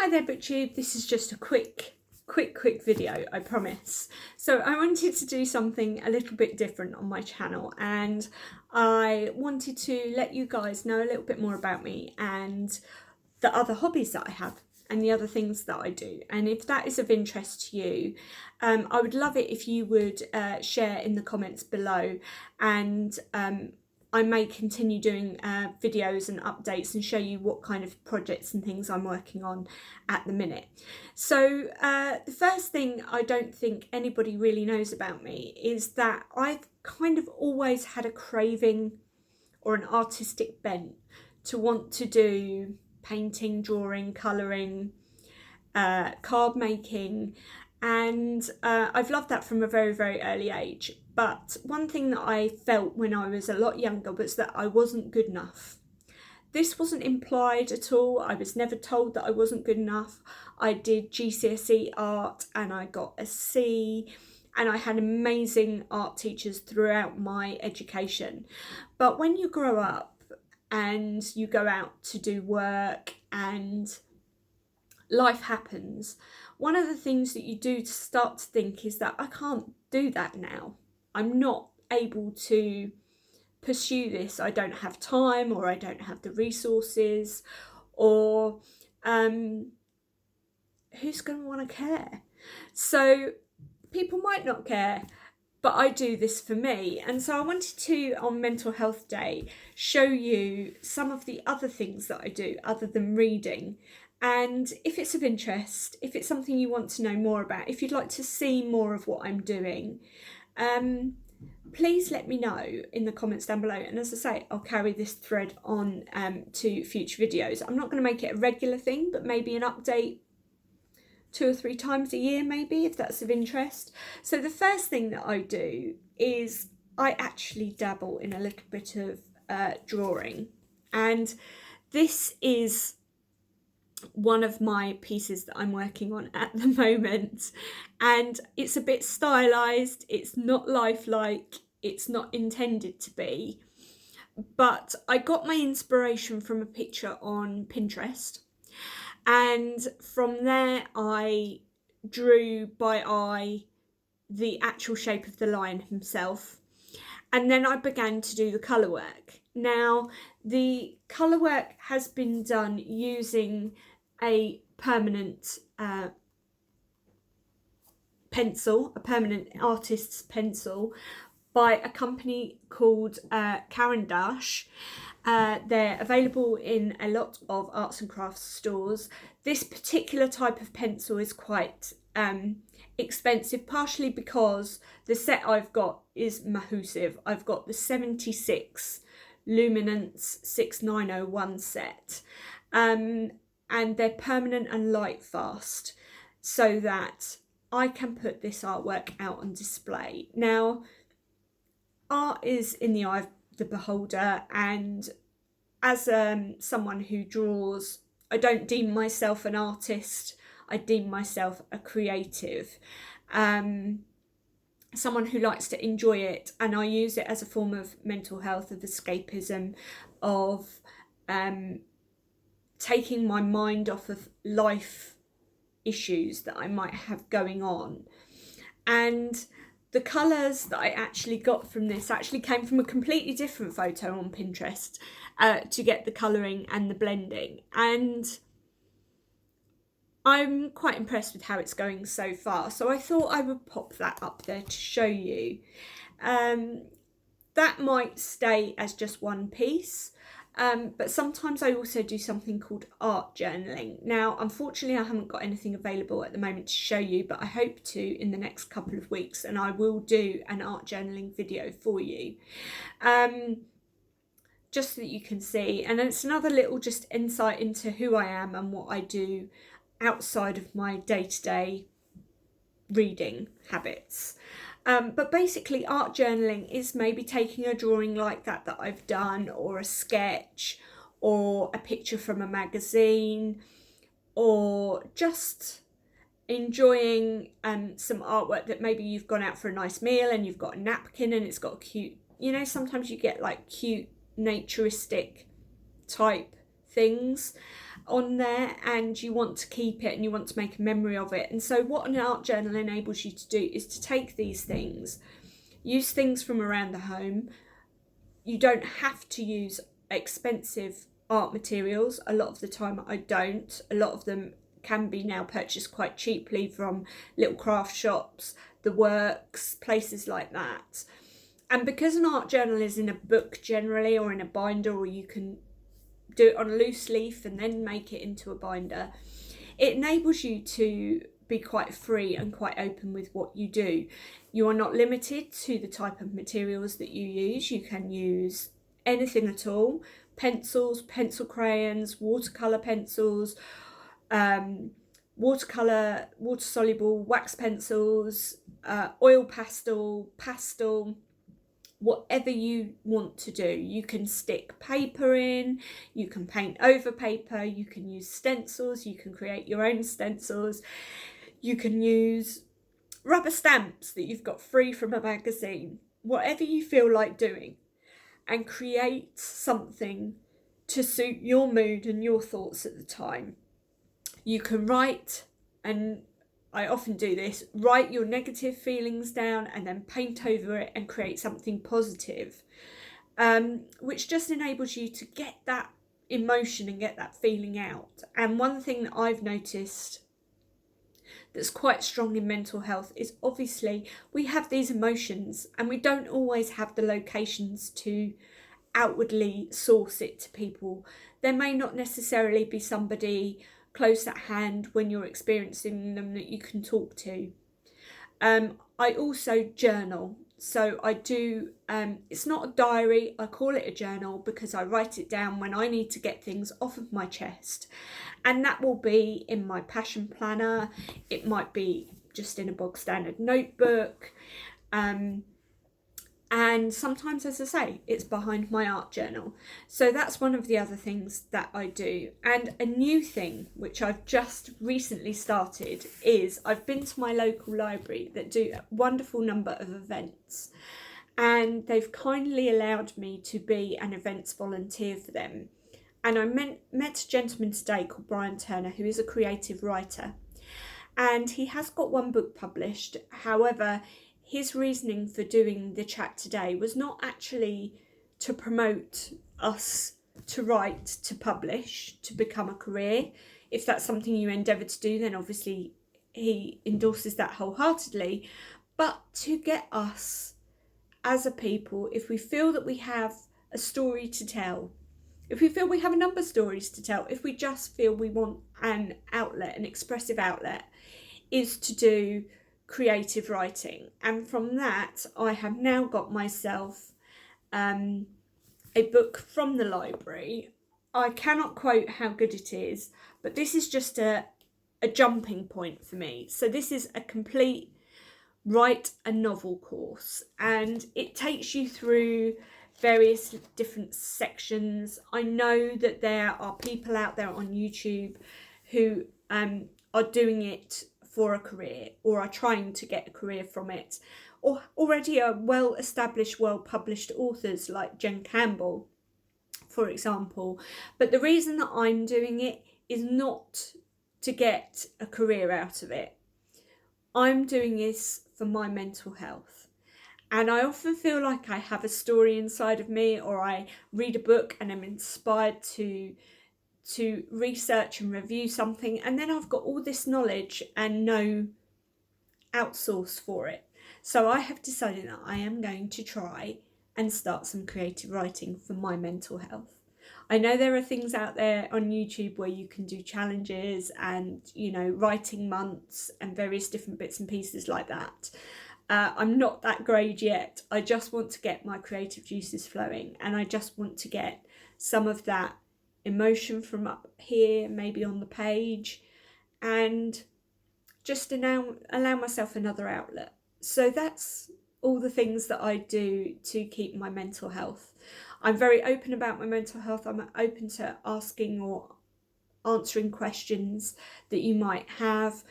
Hi there BookTube, this is just a quick video, I promise. So I wanted to do something a little bit different on my channel, and I wanted to let you guys know a little bit more about me and the other hobbies that I have and the other things that I do. And if that is of interest to you, I would love it if you would share in the comments below, and I may continue doing videos and updates and show you what kind of projects and things I'm working on at the minute. So the first thing I don't think anybody really knows about me is that I've kind of always had a craving or an artistic bent to want to do painting, drawing, colouring, card making, and I've loved that from a very early age. But one thing that I felt when I was a lot younger was that I wasn't good enough. This wasn't implied at all. I was never told that I wasn't good enough. I did GCSE art and I got a C, and I had amazing art teachers throughout my education. But when you grow up and you go out to do work and life happens, one of the things that you do to start to think is that I can't do that now. I'm not able to pursue this. I don't have time, or I don't have the resources, or who's going to want to care? So people might not care, but I do this for me. And so I wanted to, on Mental Health Day, show you some of the other things that I do other than reading. And if it's of interest, if it's something you want to know more about, if you'd like to see more of what I'm doing, please let me know in the comments down below. And as I say, I'll carry this thread on to future videos. I'm not going to make it a regular thing, but maybe an update 2 or 3 times a year, maybe, if that's of interest. So the first thing that I do is I actually dabble in a little bit of drawing, and this is one of my pieces that I'm working on at the moment, and it's a bit stylized, it's not lifelike, it's not intended to be, but I got my inspiration from a picture on Pinterest, and from there I drew by eye the actual shape of the lion himself, and then I began to do the colour work. Now, the colour work has been done using a permanent pencil, a permanent artist's pencil, by a company called Caran d'Ache. They're available in a lot of arts and crafts stores. This particular type of pencil is quite expensive, partially because the set I've got is massive. I've got the 76 Luminance 6901 set, and they're permanent and light fast, so that I can put this artwork out on display. Now, art is in the eye of the beholder, and as someone who draws, I don't deem myself an artist, I deem myself a creative, someone who likes to enjoy it, and I use it as a form of mental health, of escapism, of taking my mind off of life issues that I might have going on. And the colours that I actually got from this actually came from a completely different photo on Pinterest to get the colouring and the blending, and I'm quite impressed with how it's going so far, so I thought I would pop that up there to show you. That might stay as just one piece, but sometimes I also do something called art journaling. Now, unfortunately, I haven't got anything available at the moment to show you, but I hope to in the next couple of weeks, and I will do an art journaling video for you, just so that you can see. And it's another little just insight into who I am and what I do outside of my day-to-day reading habits. But basically, art journaling is maybe taking a drawing like that I've done, or a sketch, or a picture from a magazine, or just enjoying some artwork that maybe you've gone out for a nice meal and you've got a napkin and it's got a cute, you know, sometimes you get like cute naturistic type things, on there and you want to keep it and you want to make a memory of it. And so what an art journal enables you to do is to take these things, use things from around the home. You don't have to use expensive art materials. A lot of the time I don't. A lot of them can be now purchased quite cheaply from little craft shops, The Works, places like that. And because an art journal is in a book generally, or in a binder, or you can do it on a loose leaf and then make it into a binder, it enables you to be quite free and quite open with what you do. You are not limited to the type of materials that you use. You can use anything at all: pencils, pencil crayons, watercolour pencils, watercolour, water soluble wax pencils, oil pastel, whatever you want to do. You can stick paper in, you can paint over paper, you can use stencils, you can create your own stencils, you can use rubber stamps that you've got free from a magazine, whatever you feel like doing, and create something to suit your mood and your thoughts at the time. You can write, and I often do this, write your negative feelings down and then paint over it and create something positive, which just enables you to get that emotion and get that feeling out. And one thing that I've noticed that's quite strong in mental health is, obviously we have these emotions and we don't always have the locations to outwardly source it to people. There may not necessarily be somebody close at hand when you're experiencing them that you can talk to. I also journal. So I do, it's not a diary, I call it a journal because I write it down when I need to get things off of my chest. And that will be in my passion planner, it might be just in a bog standard notebook. And sometimes, as I say, it's behind my art journal. So that's one of the other things that I do. And a new thing, which I've just recently started, is I've been to my local library that do a wonderful number of events. And they've kindly allowed me to be an events volunteer for them. And I met a gentleman today called Brian Turner, who is a creative writer. And he has got one book published. However, his reasoning for doing the chat today was not actually to promote us to write, to publish, to become a career. If that's something you endeavour to do, then obviously he endorses that wholeheartedly. But to get us as a people, if we feel that we have a story to tell, if we feel we have a number of stories to tell, if we just feel we want an outlet, an expressive outlet, is to do creative writing. And from that, I have now got myself a book from the library. I cannot quote how good it is, but this is just a jumping point for me. So this is a complete write a novel course, and it takes you through various different sections. I know that there are people out there on YouTube who are doing it for a career, or are trying to get a career from it, or already are well-established, well-published authors like Jen Campbell, for example. But the reason that I'm doing it is not to get a career out of it. I'm doing this for my mental health. And I often feel like I have a story inside of me, or I read a book and I'm inspired to research and review something, and then I've got all this knowledge and no outsource for it. So I have decided that I am going to try and start some creative writing for my mental health. I know there are things out there on YouTube where you can do challenges and, you know, writing months and various different bits and pieces like that. I'm not that grade yet. I just want to get my creative juices flowing, and I just want to get some of that emotion from up here, maybe on the page, and just allow myself another outlet. So that's all the things that I do to keep my mental health. I'm very open about my mental health. I'm open to asking or answering questions that you might have.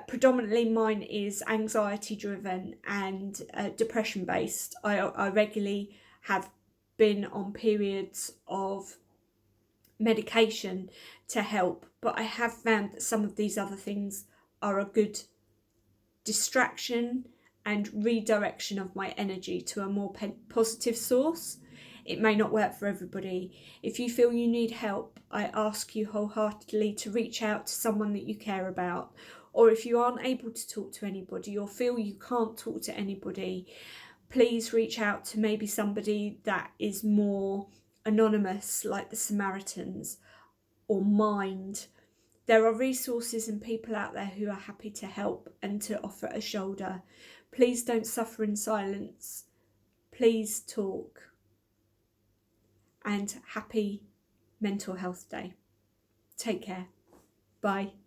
Predominantly mine is anxiety driven and depression based. I regularly have been on periods of medication to help, but I have found that some of these other things are a good distraction and redirection of my energy to a more positive source. It may not work for everybody. If you feel you need help, I ask you wholeheartedly to reach out to someone that you care about. Or if you aren't able to talk to anybody or feel you can't talk to anybody, please reach out to maybe somebody that is more anonymous, like the Samaritans or Mind. There are resources and people out there who are happy to help and to offer a shoulder. Please don't suffer in silence. Please talk. And happy Mental Health Day. Take care. Bye.